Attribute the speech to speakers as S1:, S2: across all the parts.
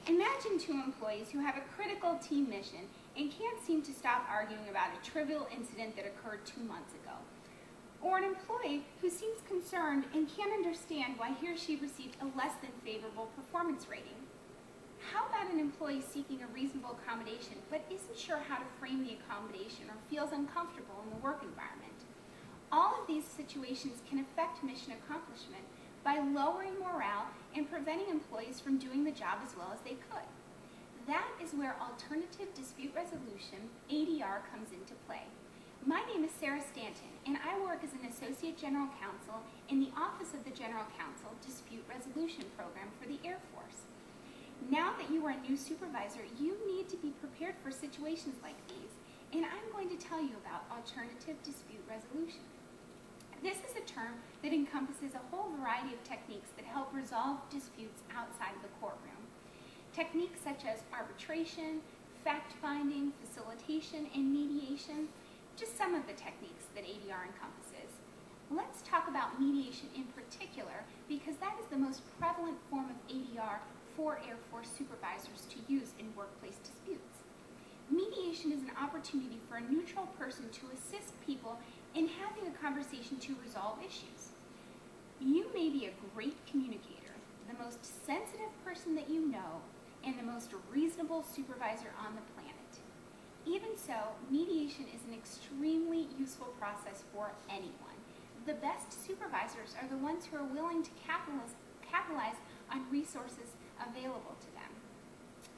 S1: Imagine two employees who have a critical team mission and can't seem to stop arguing about a trivial incident that occurred 2 months ago. Or an employee who seems concerned and can't understand why he or she received a less than favorable performance rating. How about an employee seeking a reasonable accommodation but isn't sure how to frame the accommodation or feels uncomfortable in the work environment? All of these situations can affect mission accomplishment by lowering morale and preventing employees from doing the job as well as they could. That is where alternative dispute resolution, ADR, comes into play. My name is Sarah Stanton, and I work as an Associate General Counsel in the Office of the General Counsel Dispute Resolution Program for the Air Force. Now that you are a new supervisor, you need to be prepared for situations like these, and I'm going to tell you about alternative dispute resolution. This is a term that encompasses a whole variety of techniques that help resolve disputes outside of the courtroom. Techniques such as arbitration, fact-finding, facilitation, and mediation, just some of the techniques that ADR encompasses. Let's talk about mediation in particular because that is the most prevalent form of ADR for Air Force supervisors to use in workplace disputes. Mediation is an opportunity for a neutral person to assist people in having a conversation to resolve issues. You may be a great communicator, the most sensitive person that you know, and the most reasonable supervisor on the planet. Even so, mediation is an extremely useful process for anyone. The best supervisors are the ones who are willing to capitalize on resources available to them.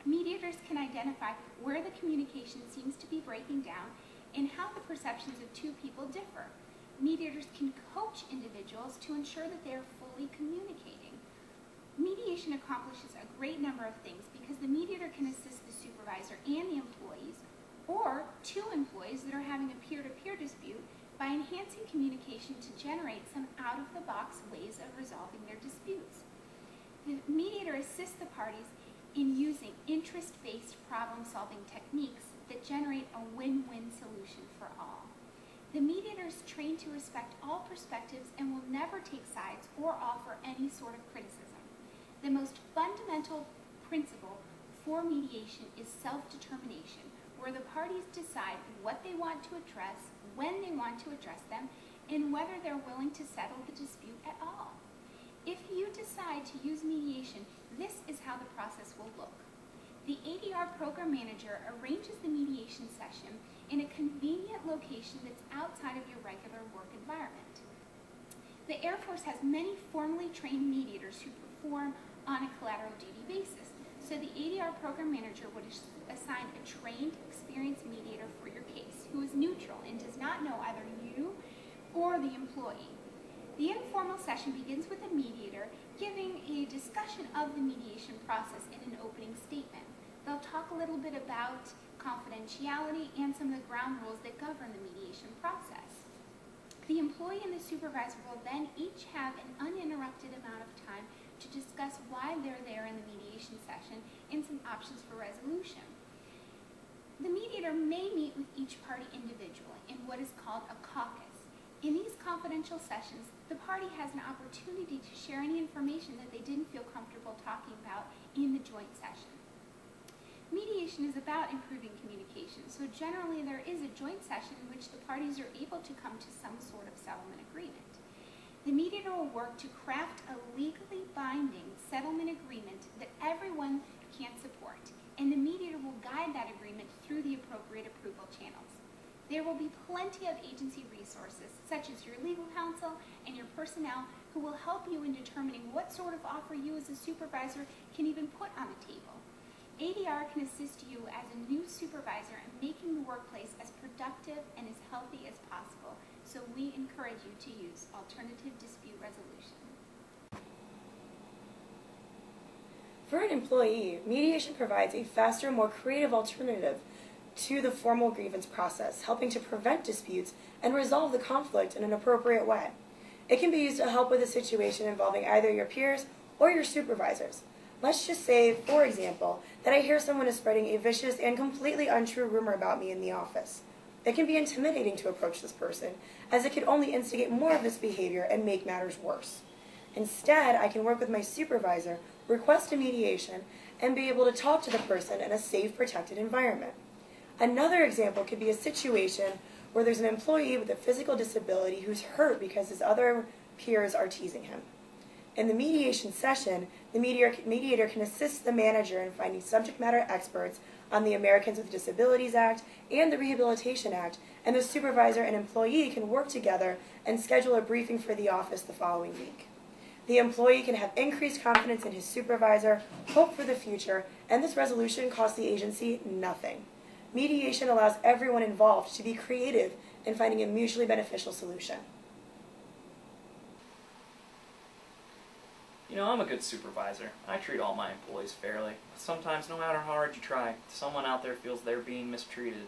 S1: Mediators can identify where the communication seems to be breaking down and how the perceptions of two people differ. Mediators can coach individuals to ensure that they are fully communicating. Mediation accomplishes a great number of things because the mediator can assist the supervisor and the employees, or two employees that are having a peer-to-peer dispute, by enhancing communication to generate some out-of-the-box ways of resolving their disputes. The mediator assists the parties in using interest-based problem-solving techniques that generate a win-win solution for all. The mediator is trained to respect all perspectives and will never take sides or offer any sort of criticism. The most fundamental principle for mediation is self-determination, where the parties decide what they want to address, when they want to address them, and whether they're willing to settle the dispute at all. If you decide to use mediation, this is how the process will look. The ADR program manager arranges the mediation session in a convenient location that's outside of your regular work environment. The Air Force has many formally trained mediators who perform on a collateral duty basis, so the ADR program manager would assign a trained, experienced mediator for your case who is neutral and does not know either you or the employee. The informal session begins with a mediator giving a discussion of the mediation process in an opening statement. They'll talk a little bit about confidentiality and some of the ground rules that govern the mediation process. The employee and the supervisor will then each have an uninterrupted amount of time to discuss why they're there in the mediation session and some options for resolution. The mediator may meet with each party individually in what is called a caucus. In these confidential sessions, the party has an opportunity to share any information that they didn't feel comfortable talking about in the joint session. Mediation is about improving communication, so generally there is a joint session in which the parties are able to come to some sort of settlement agreement. The mediator will work to craft a legally binding settlement agreement that everyone can support, and the mediator will guide that agreement through the appropriate approval channels. There will be plenty of agency resources, such as your legal counsel and your personnel, who will help you in determining what sort of offer you as a supervisor can even put on the table. ADR can assist you as a new supervisor in making the workplace as productive and as healthy as possible, so we encourage you to use alternative dispute resolution.
S2: For an employee, mediation provides a faster, more creative alternative to the formal grievance process, helping to prevent disputes and resolve the conflict in an appropriate way. It can be used to help with a situation involving either your peers or your supervisors. Let's just say, for example, that I hear someone is spreading a vicious and completely untrue rumor about me in the office. It can be intimidating to approach this person, as it could only instigate more of this behavior and make matters worse. Instead, I can work with my supervisor request a mediation, and be able to talk to the person in a safe, protected environment. Another example could be a situation where there's an employee with a physical disability who's hurt because his other peers are teasing him. In the mediation session, the mediator can assist the manager in finding subject matter experts on the Americans with Disabilities Act and the Rehabilitation Act, and the supervisor and employee can work together and schedule a briefing for the office the following week. The employee can have increased confidence in his supervisor, hope for the future, and this resolution costs the agency nothing. Mediation allows everyone involved to be creative in finding a mutually beneficial solution.
S3: You know, I'm a good supervisor. I treat all my employees fairly. But sometimes, no matter how hard you try, someone out there feels they're being mistreated.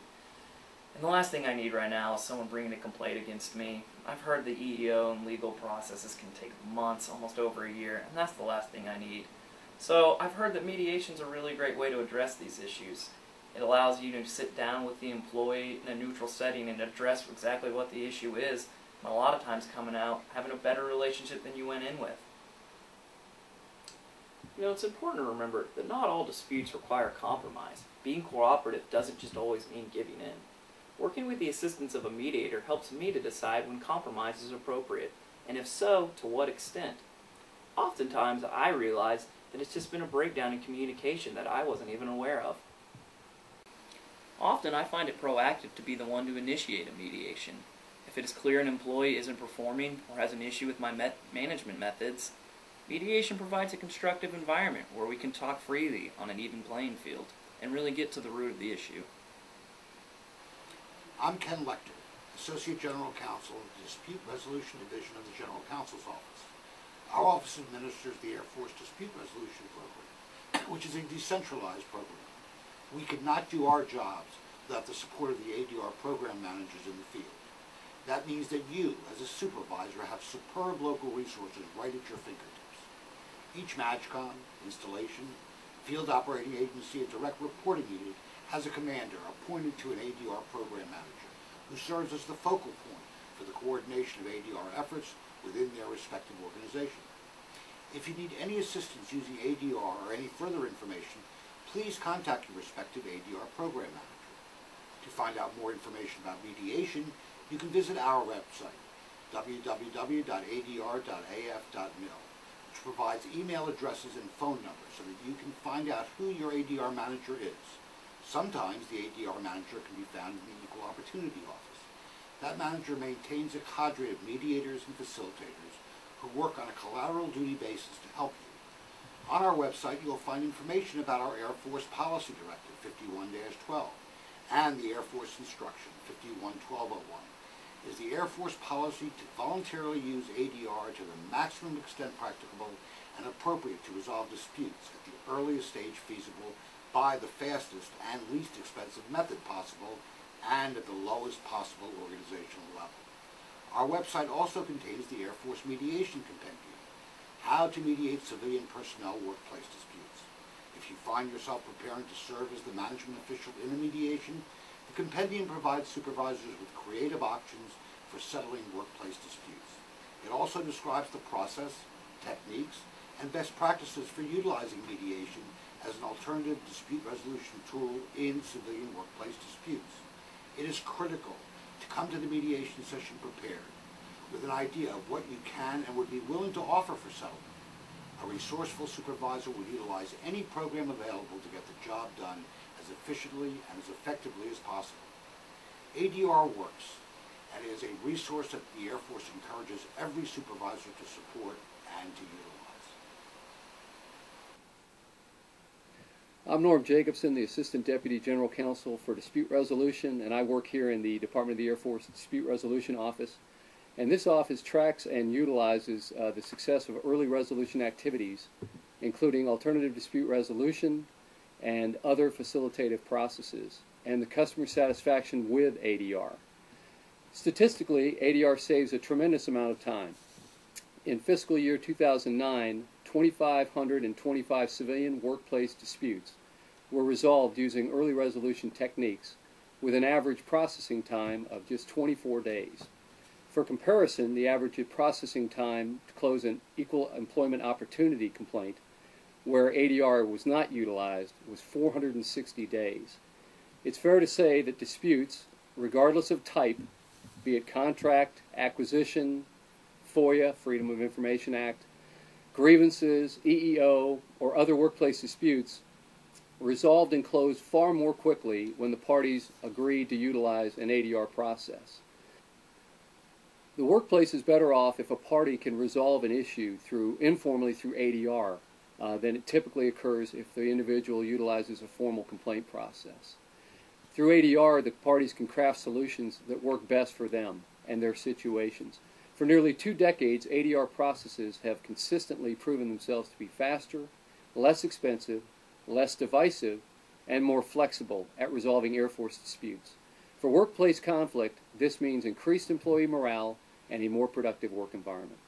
S3: And the last thing I need right now is someone bringing a complaint against me. I've heard the EEO and legal processes can take months, almost over a year, and that's the last thing I need. So I've heard that mediation is a really great way to address these issues. It allows you to sit down with the employee in a neutral setting and address exactly what the issue is, and a lot of times coming out having a better relationship than you went in with. You know, it's important to remember that not all disputes require compromise. Being cooperative doesn't just always mean giving in. Working with the assistance of a mediator helps me to decide when compromise is appropriate, and if so, to what extent. Oftentimes, I realize that it's just been a breakdown in communication that I wasn't even aware of. Often, I find it proactive to be the one to initiate a mediation. If it is clear an employee isn't performing or has an issue with my management methods, mediation provides a constructive environment where we can talk freely on an even playing field and really get to the root of the issue.
S4: I'm Ken Lecter, Associate General Counsel of the Dispute Resolution Division of the General Counsel's Office. Our office administers the Air Force Dispute Resolution Program, which is a decentralized program. We could not do our jobs without the support of the ADR program managers in the field. That means that you, as a supervisor, have superb local resources right at your fingertips. Each MAGCON, installation, field operating agency, and direct reporting unit has a commander appointed to an ADR program manager who serves as the focal point for the coordination of ADR efforts within their respective organization. If you need any assistance using ADR or any further information, please contact your respective ADR program manager. To find out more information about mediation, you can visit our website, www.adr.af.mil, which provides email addresses and phone numbers so that you can find out who your ADR manager is. Sometimes the ADR manager can be found in the Equal Opportunity Office. That manager maintains a cadre of mediators and facilitators who work on a collateral duty basis to help you. On our website, you'll find information about our Air Force Policy Directive 51-12 and the Air Force Instruction 51-1201. It is the Air Force policy to voluntarily use ADR to the maximum extent practicable and appropriate to resolve disputes at the earliest stage feasible by the fastest and least expensive method possible and at the lowest possible organizational level. Our website also contains the Air Force Mediation Compendium, How to Mediate Civilian Personnel Workplace Disputes. If you find yourself preparing to serve as the management official in a mediation, the compendium provides supervisors with creative options for settling workplace disputes. It also describes the process, techniques, and best practices for utilizing mediation as an alternative dispute resolution tool in civilian workplace disputes. It is critical to come to the mediation session prepared with an idea of what you can and would be willing to offer for settlement. A resourceful supervisor will utilize any program available to get the job done as efficiently and as effectively as possible. ADR works, and it is a resource that the Air Force encourages every supervisor to support and to utilize.
S5: I'm Norm Jacobson, the Assistant Deputy General Counsel for Dispute Resolution, and I work here in the Department of the Air Force Dispute Resolution Office. And this office tracks and utilizes the success of early resolution activities, including alternative dispute resolution and other facilitative processes, and the customer satisfaction with ADR. Statistically, ADR saves a tremendous amount of time. In fiscal year 2009, 2,525 civilian workplace disputes were resolved using early resolution techniques with an average processing time of just 24 days. For comparison, the average processing time to close an equal employment opportunity complaint where ADR was not utilized was 460 days. It's fair to say that disputes, regardless of type, be it contract, acquisition, FOIA, Freedom of Information Act, grievances, EEO, or other workplace disputes, resolved and closed far more quickly when the parties agreed to utilize an ADR process. The workplace is better off if a party can resolve an issue informally through ADR than it typically occurs if the individual utilizes a formal complaint process. Through ADR, the parties can craft solutions that work best for them and their situations. For nearly 2 decades, ADR processes have consistently proven themselves to be faster, less expensive, less divisive, and more flexible at resolving Air Force disputes. For workplace conflict, this means increased employee morale and a more productive work environment.